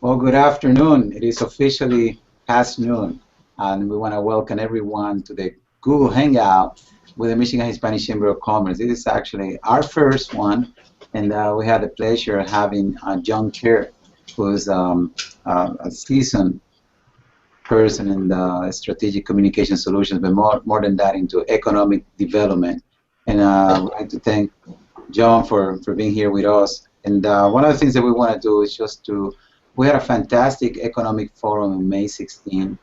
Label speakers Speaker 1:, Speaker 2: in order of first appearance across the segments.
Speaker 1: Well, good afternoon. It is officially past noon, and we want to welcome everyone to the Google Hangout with the Michigan Hispanic Chamber of Commerce. This is actually our first one, and we had the pleasure of having John Kerr, who's a seasoned person in the strategic communication solutions, but more than that, into economic development. And I'd like to thank John for being here with us. And one of the things that we want to do is we had a fantastic economic forum on May 16,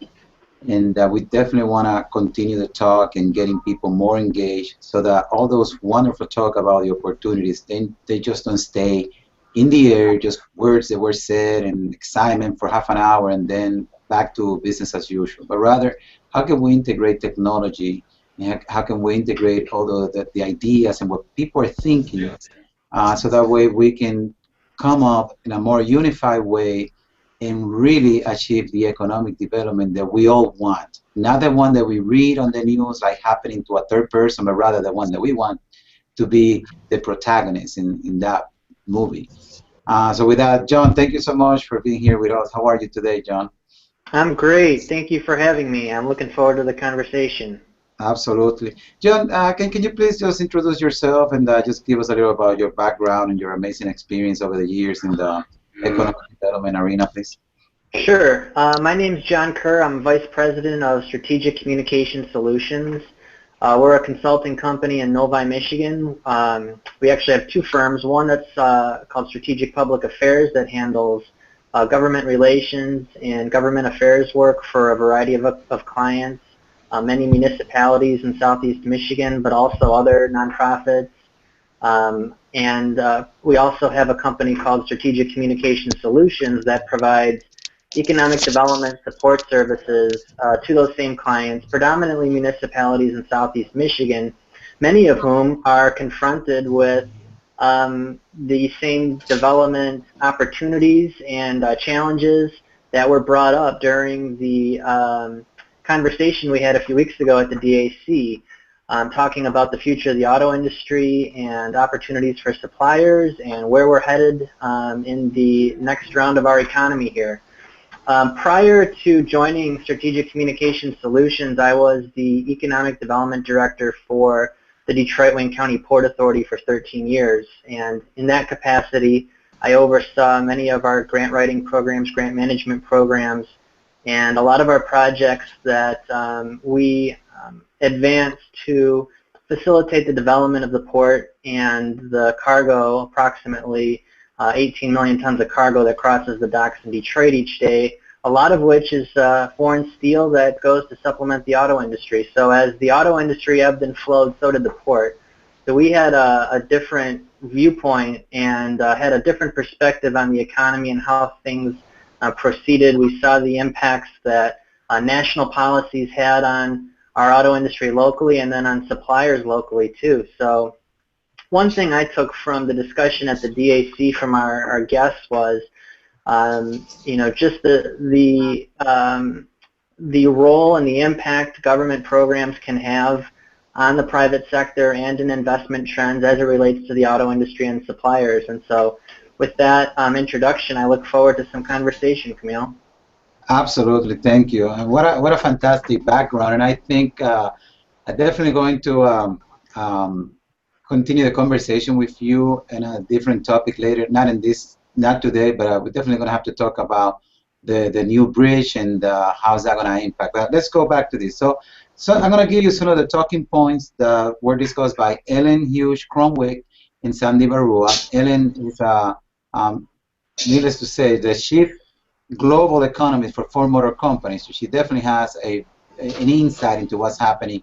Speaker 1: and we definitely want to continue the talk and getting people more engaged so that all those wonderful talk about the opportunities, they just don't stay in the air, just words that were said and excitement for half an hour and then back to business as usual. But rather, how can we integrate technology? How can we integrate all the ideas and what people are thinking so that way we can come up in a more unified way and really achieve the economic development that we all want. Not the one that we read on the news like happening to a third person, but rather the one that we want to be the protagonist in that movie. So with that, John, thank you so much for being here with us. How are you today, John?
Speaker 2: I'm great. Thank you for having me. I'm looking forward to the conversation.
Speaker 1: Absolutely. John, can you please just introduce yourself and just give us a little about your background and your amazing experience over the years in the economic development arena, please?
Speaker 2: Sure. My name is John Kerr. I'm Vice President of Strategic Communication Solutions. We're a consulting company in Novi, Michigan. We actually have two firms. One that's called Strategic Public Affairs that handles government relations and government affairs work for a variety of clients. Many municipalities in southeast Michigan, but also other nonprofits. And we also have a company called Strategic Communication Solutions that provides economic development support services to those same clients, predominantly municipalities in southeast Michigan, many of whom are confronted with the same development opportunities and challenges that were brought up during the conversation we had a few weeks ago at the DAC, talking about the future of the auto industry and opportunities for suppliers and where we're headed in the next round of our economy here. Prior to joining Strategic Communication Solutions, I was the Economic Development Director for the Detroit-Wayne County Port Authority for 13 years. And in that capacity, I oversaw many of our grant writing programs, grant management programs, and a lot of our projects that we advanced to facilitate the development of the port and the cargo, approximately 18 million tons of cargo that crosses the docks in Detroit each day, a lot of which is foreign steel that goes to supplement the auto industry. So as the auto industry ebbed and flowed, so did the port. So we had a different viewpoint and had a different perspective on the economy and how things proceeded. We saw the impacts that national policies had on our auto industry locally and then on suppliers locally too. So one thing I took from the discussion at the DAC from our guests was, just the role and the impact government programs can have on the private sector and in investment trends as it relates to the auto industry and suppliers. And so with that introduction, I look forward to some conversation, Camille.
Speaker 1: Absolutely, thank you. And what a fantastic background. And I think I'm definitely going to continue the conversation with you in a different topic later. Not today, but we're definitely going to have to talk about the new bridge and how's that going to impact. But let's go back to this. So I'm going to give you some of the talking points that were discussed by Ellen Hughes Cronwick and Sandy Barua. Ellen is, needless to say, the chief global economist for Ford Motor Company, so she definitely has an insight into what's happening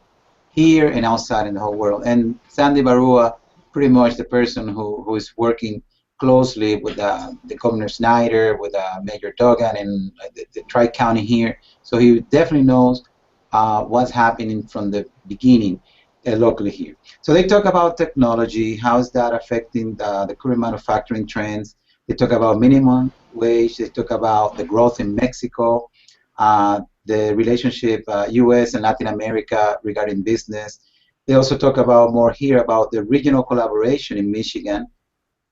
Speaker 1: here and outside in the whole world. And Sandy Barua, pretty much the person who is working closely with the Governor Snyder, with Major Duggan, and the Tri-County here. So he definitely knows what's happening from the beginning locally here. So they talk about technology, how is that affecting the current manufacturing trends. They talk about minimum wage. They talk about the growth in Mexico, the relationship U.S. and Latin America regarding business. They also talk about more here about the regional collaboration in Michigan,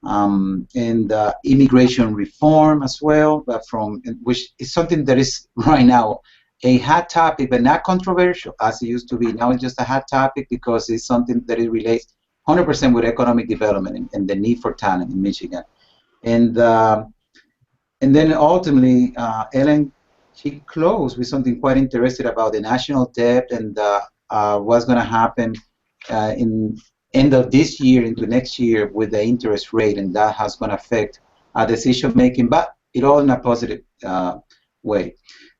Speaker 1: and immigration reform as well, but which is something that is right now a hot topic, but not controversial as it used to be. Now it's just a hot topic because it's something that it relates 100% with economic development and the need for talent in Michigan. And then ultimately, Ellen, she closed with something quite interesting about the national debt and what's going to happen in end of this year into next year with the interest rate, and that has going to affect decision making, but it all in a positive way.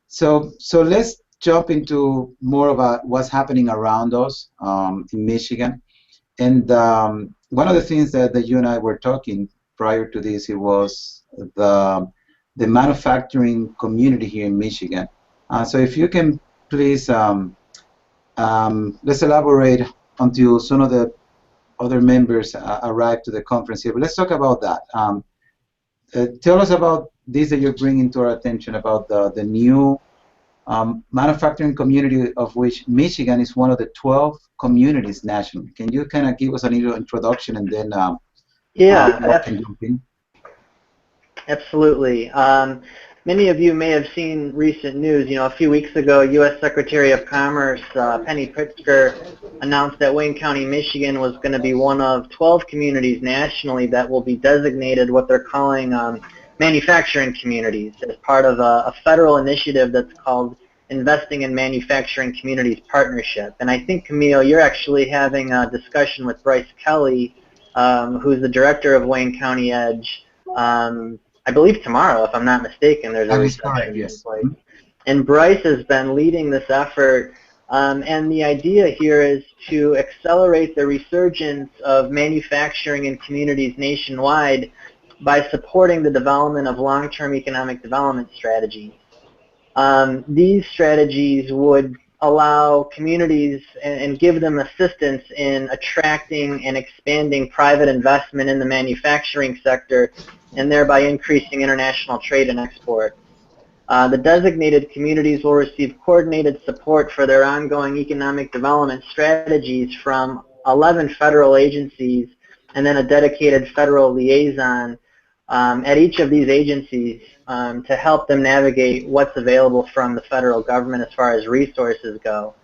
Speaker 1: So let's jump into more about what's happening around us in Michigan. And one of the things that you and I were talking prior to this, it was the manufacturing community here in Michigan. So if you can please, let's elaborate until some of the other members arrive to the conference here. But let's talk about that. Tell us about this that you're bringing to our attention about the new manufacturing community, of which Michigan is one of the 12 communities nationally. Can you kind of give us a little introduction, and then can jump in?
Speaker 2: Absolutely. Many of you may have seen recent news. A few weeks ago, U.S. Secretary of Commerce Penny Pritzker announced that Wayne County, Michigan was going to be one of 12 communities nationally that will be designated what they're calling manufacturing communities as part of a federal initiative that's called Investing in Manufacturing Communities Partnership. And I think, Camille, you're actually having a discussion with Bryce Kelly, who's the director of Wayne County Edge, I believe tomorrow, if I'm not mistaken. There's a reception in place. And Bryce has been leading this effort, and the idea here is to accelerate the resurgence of manufacturing in communities nationwide by supporting the development of long-term economic development strategies. These strategies would allow communities and give them assistance in attracting and expanding private investment in the manufacturing sector, and thereby increasing international trade and export. The designated communities will receive coordinated support for their ongoing economic development strategies from 11 federal agencies, and then a dedicated federal liaison at each of these agencies to help them navigate what's available from the federal government as far as resources go.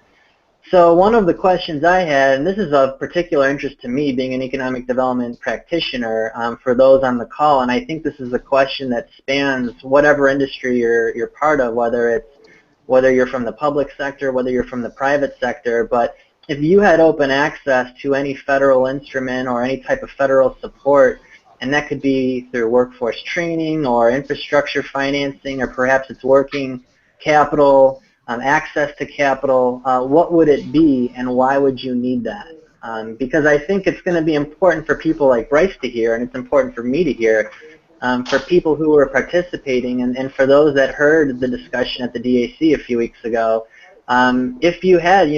Speaker 2: So one of the questions I had, and this is of particular interest to me being an economic development practitioner for those on the call, and I think this is a question that spans whatever industry you're part of, whether you're from the public sector, whether you're from the private sector. But if you had open access to any federal instrument or any type of federal support, and that could be through workforce training or infrastructure financing, or perhaps it's working capital, access to capital, what would it be, and why would you need that? Because I think it's going to be important for people like Bryce to hear, and it's important for me to hear, for people who are participating, and for those that heard the discussion at the DAC a few weeks ago. If you had,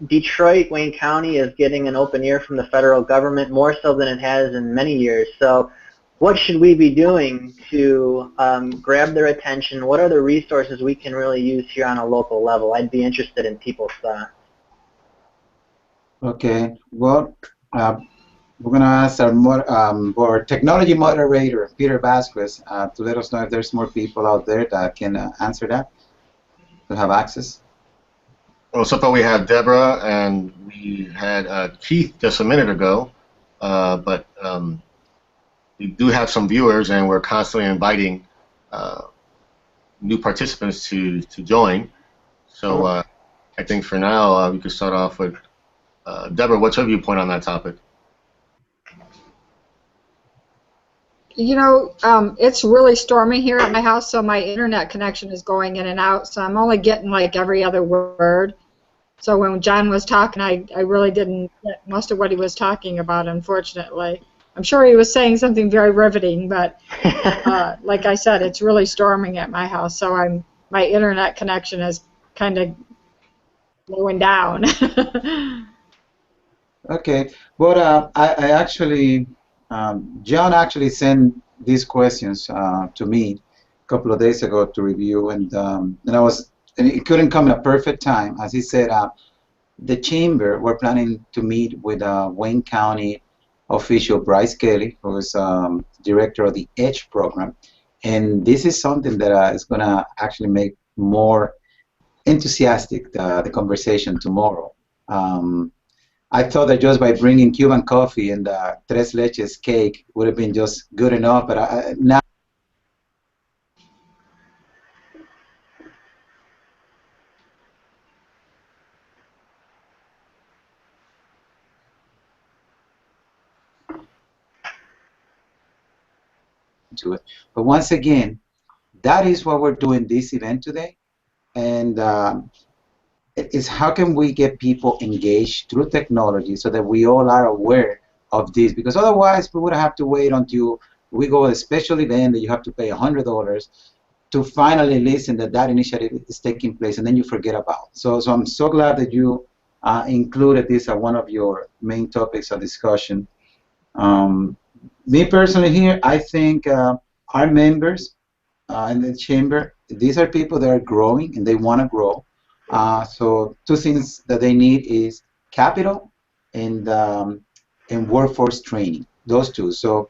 Speaker 2: Detroit, Wayne County is getting an open ear from the federal government more so than it has in many years. So what should we be doing to grab their attention? What are the resources we can really use here on a local level? I'd be interested in people's thoughts.
Speaker 1: Okay. Well, we're going to ask our technology moderator, Peter Vasquez, to let us know if there's more people out there that can answer that, to have access.
Speaker 3: Well, so far we have Deborah, and we had Keith just a minute ago, but we do have some viewers, and we're constantly inviting new participants to join. So I think for now we could start off with Deborah. What's your viewpoint on that topic?
Speaker 4: It's really stormy here at my house, so my internet connection is going in and out, so I'm only getting like every other word. So when John was talking, I really didn't get most of what he was talking about, unfortunately. I'm sure he was saying something very riveting, but like I said, it's really storming at my house, so my internet connection is kind of going down.
Speaker 1: Okay, but I actually, John actually sent these questions to me a couple of days ago to review, and it couldn't come at a perfect time. As he said, the chamber, we're planning to meet with Wayne County official Bryce Kelly, who is director of the EDGE program, and this is something that is going to actually make more enthusiastic the conversation tomorrow. I thought that just by bringing Cuban coffee and tres leches cake would have been just good enough, but now to it. But once again, that is what we're doing this event today, and is how can we get people engaged through technology so that we all are aware of this, because otherwise we would have to wait until we go to a special event that you have to pay $100 to finally listen that that initiative is taking place, and then you forget about. So I'm so glad that you included this as one of your main topics of discussion. Me personally here, I think our members in the chamber, these are people that are growing and they want to grow. So two things that they need is capital and workforce training. Those two. So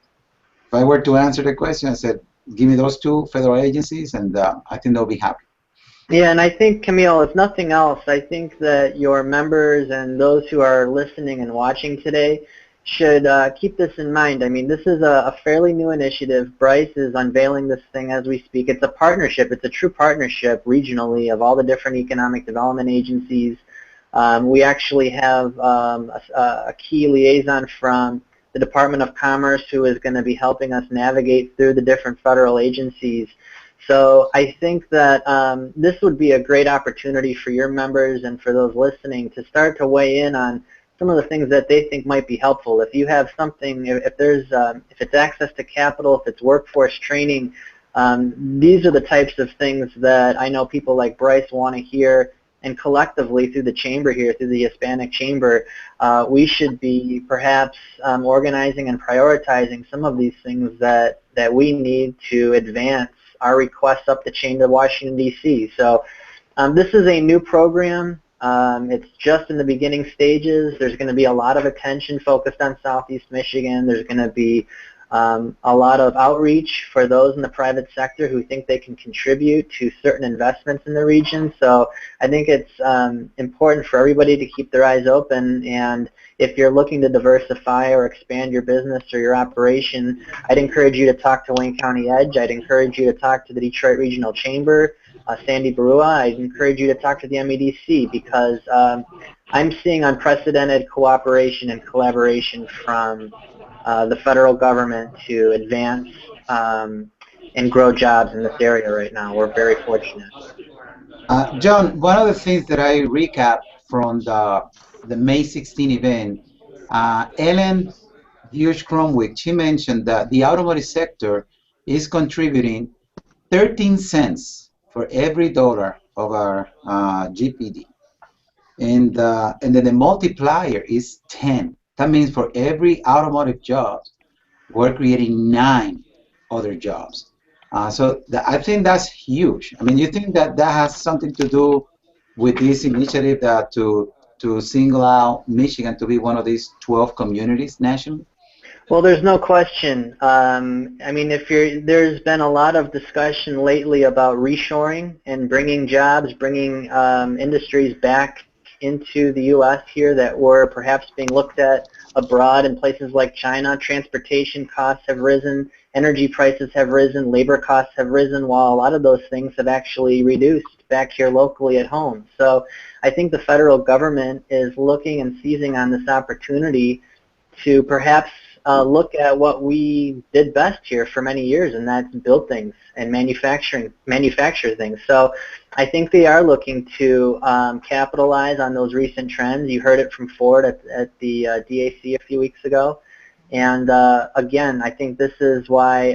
Speaker 1: if I were to answer the question, I said, give me those two federal agencies, and I think they'll be happy.
Speaker 2: Yeah, and I think, Camille, if nothing else, I think that your members and those who are listening and watching today should keep this in mind. I mean, this is a fairly new initiative. Bryce is unveiling this thing as we speak. It's a partnership. It's a true partnership regionally of all the different economic development agencies. We actually have a key liaison from the Department of Commerce who is going to be helping us navigate through the different federal agencies. So I think that this would be a great opportunity for your members and for those listening to start to weigh in on some of the things that they think might be helpful. If you have something, if it's access to capital, if it's workforce training, these are the types of things that I know people like Bryce want to hear, and collectively through the chamber here, through the Hispanic Chamber, we should be perhaps organizing and prioritizing some of these things that we need to advance our requests up the chain to Washington, D.C. So this is a new program. It's just in the beginning stages. There's going to be a lot of attention focused on Southeast Michigan. There's going to be a lot of outreach for those in the private sector who think they can contribute to certain investments in the region. So I think it's important for everybody to keep their eyes open, and if you're looking to diversify or expand your business or your operation, I'd encourage you to talk to Wayne County EDGE. I'd encourage you to talk to the Detroit Regional Chamber, Sandy Barua. I'd encourage you to talk to the MEDC, because I'm seeing unprecedented cooperation and collaboration from the federal government to advance and grow jobs in this area right now. We're very fortunate.
Speaker 1: John, one of the things that I recap from the May 16 event, Ellen Hughes-Cromwick, she mentioned that the automotive sector is contributing 13 cents for every dollar of our GPD. And then the multiplier is 10. That means for every automotive job, we're creating 9 other jobs. So I think that's huge. I mean, you think that has something to do with this initiative to single out Michigan to be one of these 12 communities nationally?
Speaker 2: Well, there's no question. I mean, there's been a lot of discussion lately about reshoring and bringing jobs, bringing industries back into the U.S. here that were perhaps being looked at abroad in places like China. Transportation costs have risen, energy prices have risen, labor costs have risen, while a lot of those things have actually reduced back here locally at home. So I think the federal government is looking and seizing on this opportunity to perhaps look at what we did best here for many years, and that's build things and manufacture things. So I think they are looking to capitalize on those recent trends. You heard it from Ford at the DAC a few weeks ago. And again, I think this is why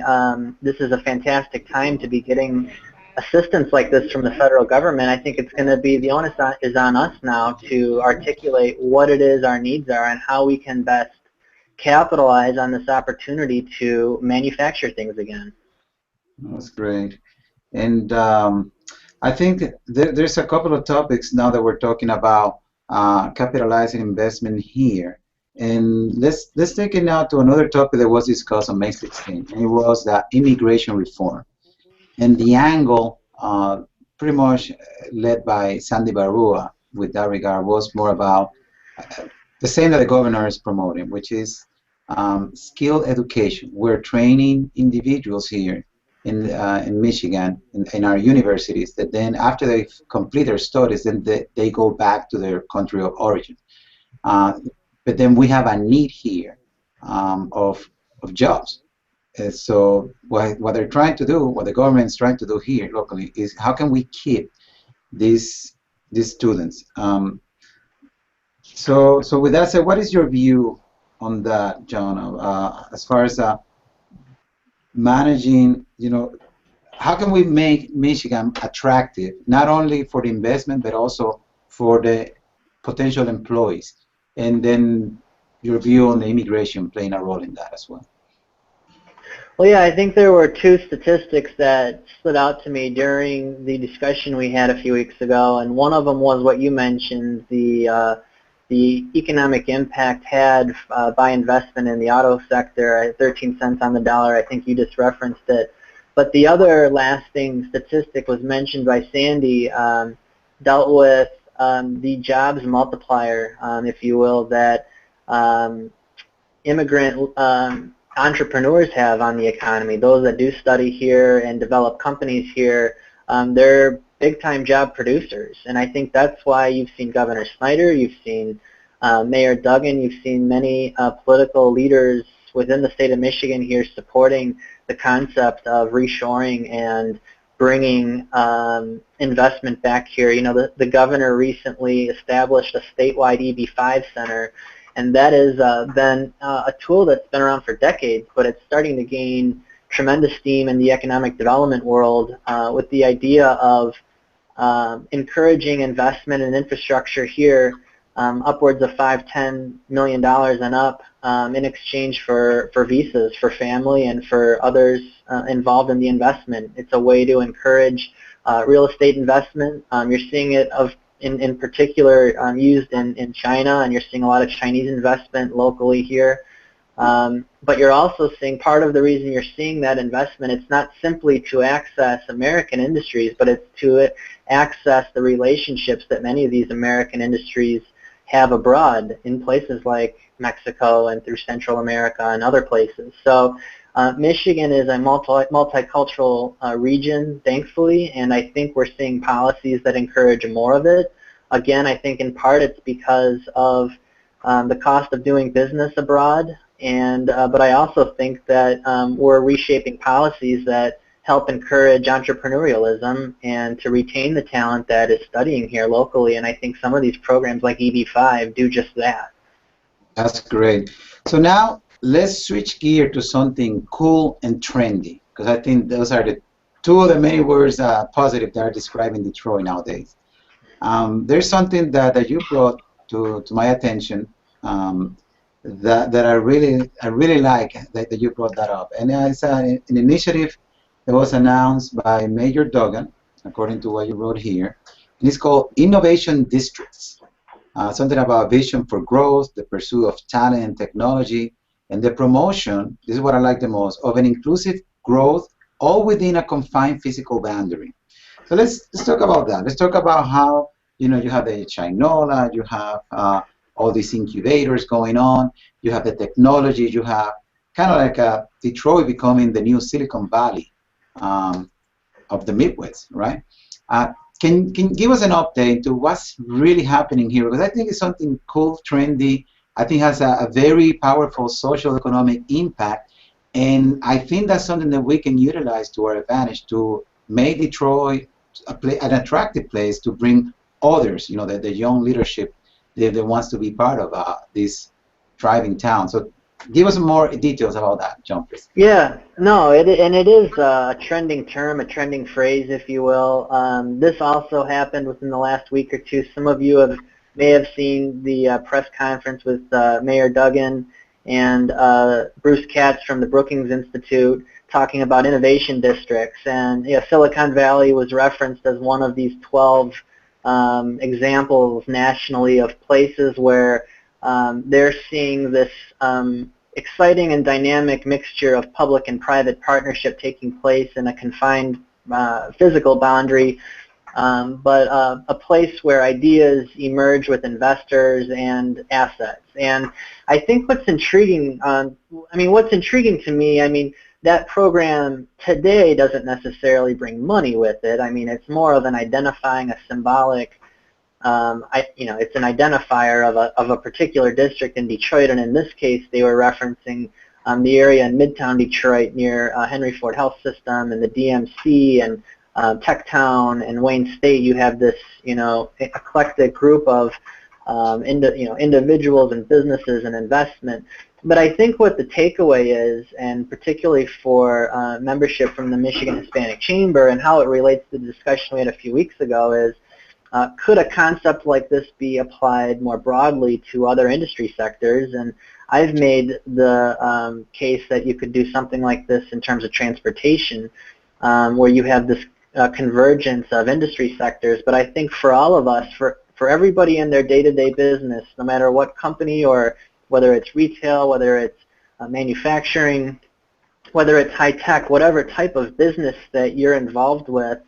Speaker 2: this is a fantastic time to be getting assistance like this from the federal government. I think it's going to be, the onus is on us now to articulate what it is our needs are and how we can best capitalize on this opportunity to manufacture things again.
Speaker 1: That's great. And I think there's a couple of topics now that we're talking about capitalizing investment here. And let's take it now to another topic that was discussed on May 16th, and it was the immigration reform. And the angle, pretty much led by Sandy Barua with that regard, was more about the same that the governor is promoting, which is skill education. We're training individuals here in Michigan, in our universities, that then after they complete their studies, then they go back to their country of origin. But then we have a need here of jobs. So what they're trying to do, what the government is trying to do here locally, is how can we keep these students? So with that said, what is your view on that, John? As far as managing, how can we make Michigan attractive, not only for the investment, but also for the potential employees? And then your view on the immigration playing a role in that as well.
Speaker 2: Well, yeah, I think there were two statistics that stood out to me during the discussion we had a few weeks ago, and one of them was what you mentioned, the economic impact had by investment in the auto sector at 13 cents on the dollar. I think you just referenced it. But the other lasting statistic was mentioned by Sandy, dealt with the jobs multiplier, if you will, that immigrant entrepreneurs have on the economy. Those that do study here and develop companies here, they're big-time job producers. And I think that's why you've seen Governor Snyder, you've seen Mayor Duggan, you've seen many political leaders within the state of Michigan here supporting the concept of reshoring and bringing investment back here. The governor recently established a statewide EB5 center, and that has been a tool that's been around for decades, but it's starting to gain tremendous steam in the economic development world with the idea of encouraging investment in infrastructure here, upwards of $5-10 million and up in exchange for visas for family and for others involved in the investment. It's a way to encourage real estate investment. You're seeing it in particular used in China, and you're seeing a lot of Chinese investment locally here. But you're also seeing part of the reason you're seeing that investment, it's not simply to access American industries, but it's to access the relationships that many of these American industries have abroad in places like Mexico and through Central America and other places. So Michigan is a multicultural region, thankfully, and I think we're seeing policies that encourage more of it. Again, I think in part it's because of the cost of doing business abroad, and but I also think that we're reshaping policies that help encourage entrepreneurialism and to retain the talent that is studying here locally, and I think some of these programs like EB5 do just that.
Speaker 1: That's great. So now let's switch gear to something cool and trendy, because I think those are the two of the many words positive that are describing Detroit nowadays. There's something that you brought to my attention that I really like that you brought that up, and it's an initiative that was announced by Mayor Duggan, according to what you wrote here, and it's called Innovation Districts. Something about vision for growth, the pursuit of talent and technology, and the promotion, this is what I like the most, of an inclusive growth, all within a confined physical boundary. So let's talk about that. Let's talk about how, you have the Chinola, you have all these incubators going on, you have the technology, you have kind of like Detroit becoming the new Silicon Valley of the Midwest, right? Can give us an update to what's really happening here? Because I think it's something cool, trendy. I think has a very powerful social economic impact, and I think that's something that we can utilize to our advantage to make Detroit an attractive place to bring others, the young leadership that wants to be part of this thriving town. So give us more details about that, John, please.
Speaker 2: Yeah, no, it is a trending term, a trending phrase, if you will. This also happened within the last week or two. Some of you may have seen the press conference with Mayor Duggan and Bruce Katz from the Brookings Institute talking about innovation districts. And Silicon Valley was referenced as one of these 12 examples nationally of places where they're seeing this exciting and dynamic mixture of public and private partnership taking place in a confined physical boundary, but a place where ideas emerge with investors and assets. And I think what's intriguing, what's intriguing to me, that program today doesn't necessarily bring money with it. It's more of an identifying a symbolic it's an identifier of a particular district in Detroit, and in this case, they were referencing the area in Midtown Detroit near Henry Ford Health System and the DMC and Techtown and Wayne State. You have this, eclectic group of individuals and businesses and investment. But I think what the takeaway is, and particularly for membership from the Michigan Hispanic Chamber and how it relates to the discussion we had a few weeks ago is, could a concept like this be applied more broadly to other industry sectors? And I've made the case that you could do something like this in terms of transportation, where you have this convergence of industry sectors. But I think for all of us, for everybody in their day-to-day business, no matter what company or whether it's retail, whether it's manufacturing, whether it's high-tech, whatever type of business that you're involved with,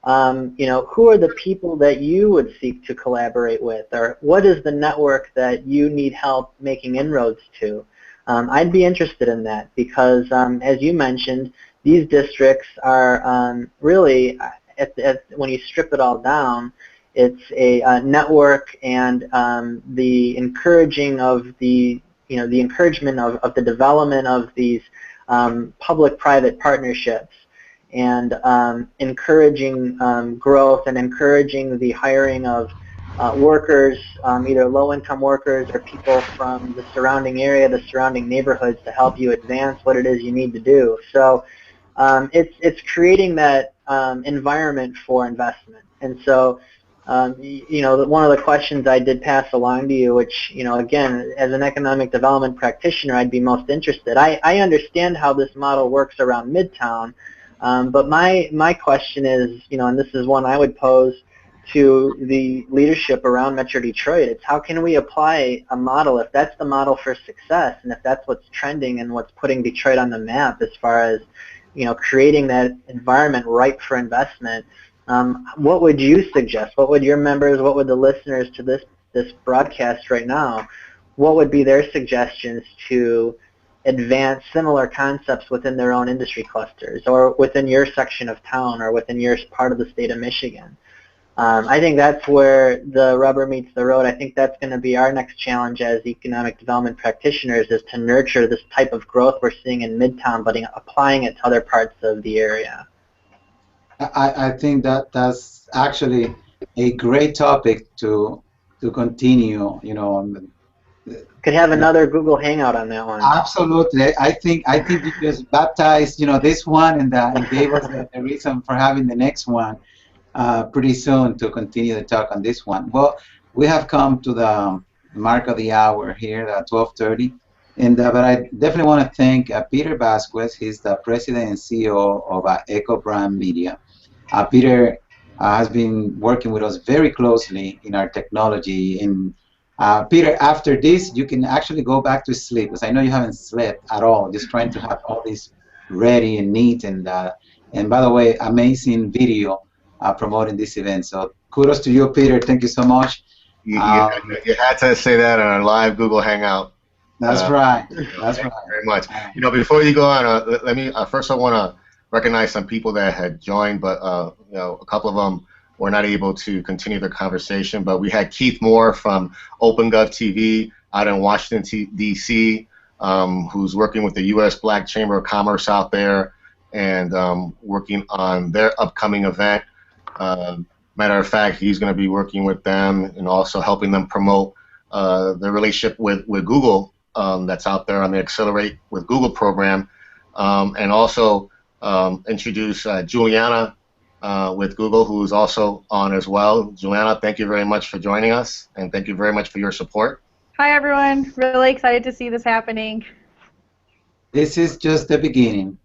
Speaker 2: who are the people that you would seek to collaborate with, or what is the network that you need help making inroads to? I'd be interested in that because, as you mentioned, these districts are really, when you strip it all down, it's a network and the encouraging of the encouragement of the development of these public-private partnerships, and encouraging growth and encouraging the hiring of workers, either low-income workers or people from the surrounding area, the surrounding neighborhoods, to help you advance what it is you need to do. So it's creating that environment for investment. And so, one of the questions I did pass along to you, which, again, as an economic development practitioner, I'd be most interested. I understand how this model works around Midtown. But my question is, and this is one I would pose to the leadership around Metro Detroit, it's how can we apply a model, if that's the model for success, and if that's what's trending and what's putting Detroit on the map as far as, creating that environment ripe for investment, what would you suggest? What would your members, what would the listeners to this broadcast right now, what would be their suggestions to advance similar concepts within their own industry clusters or within your section of town or within your part of the state of Michigan? I think that's where the rubber meets the road. I think that's going to be our next challenge as economic development practitioners, is to nurture this type of growth we're seeing in Midtown, but applying it to other parts of the area.
Speaker 1: I think that's actually a great topic to continue,
Speaker 2: Could have another Google Hangout on that one.
Speaker 1: Absolutely. I think you just baptized, this one and gave us the reason for having the next one pretty soon to continue the talk on this one. Well, we have come to the mark of the hour here at 12:30, and but I definitely want to thank Peter Vasquez. He's the president and CEO of Echo Brand Media. Peter has been working with us very closely in our technology. And Peter, after this, you can actually go back to sleep, because I know you haven't slept at all, just trying to have all this ready and neat. And by the way, amazing video promoting this event. So kudos to you, Peter. Thank you so much.
Speaker 3: You had to say that on our live Google Hangout.
Speaker 1: That's right. That's
Speaker 3: thank
Speaker 1: right.
Speaker 3: you very much. Before you go on, let me first I want to recognize some people that had joined, but a couple of them were not able to continue the conversation. But we had Keith Moore from OpenGov TV out in Washington, D.C., who's working with the U.S. Black Chamber of Commerce out there and working on their upcoming event. Matter of fact, he's going to be working with them and also helping them promote the relationship with Google that's out there on the Accelerate with Google program, and also introduce Juliana with Google, who is also on as well. Juliana, thank you very much for joining us, and thank you very much for your support.
Speaker 5: Hi, everyone. Really excited to see this happening.
Speaker 1: This is just the beginning.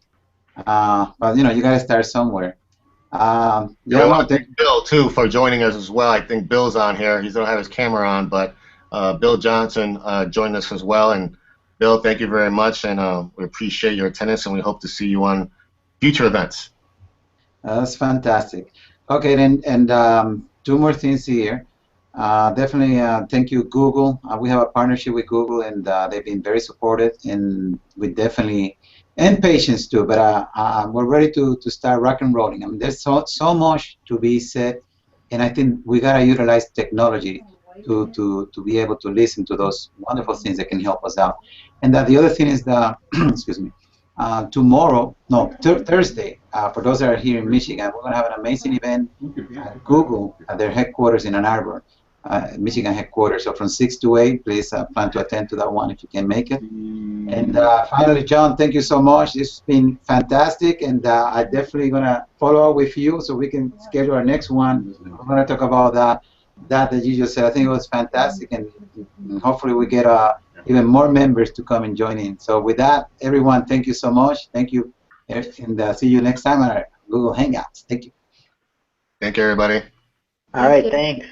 Speaker 1: But you know, you got to start somewhere.
Speaker 3: I want to thank Bill too for joining us as well. I think Bill's on here. He doesn't have his camera on, but Bill Johnson joined us as well. And Bill, thank you very much, and we appreciate your attendance, and we hope to see you on future events.
Speaker 1: That's fantastic. Okay, then, and two more things here. Definitely, thank you, Google. We have a partnership with Google, and they've been very supportive, and we definitely, and patients too. But we're ready to start rock and rolling. I mean, there's so much to be said, and I think we gotta utilize technology to be able to listen to those wonderful things that can help us out. And the other thing is the excuse me. Tomorrow, no, Thursday, for those that are here in Michigan, we're going to have an amazing event at Google at their headquarters in Ann Arbor, Michigan headquarters. So from 6 to 8, please plan to attend to that one if you can make it. And finally, John, thank you so much. It's been fantastic, and I'm definitely going to follow up with you so we can schedule our next one. We're going to talk about that you just said. I think it was fantastic, and hopefully we get even more members to come and join in. So with that, everyone, thank you so much. Thank you, and see you next time on our Google Hangouts. Thank you.
Speaker 3: Thank you, everybody.
Speaker 2: All right, thanks.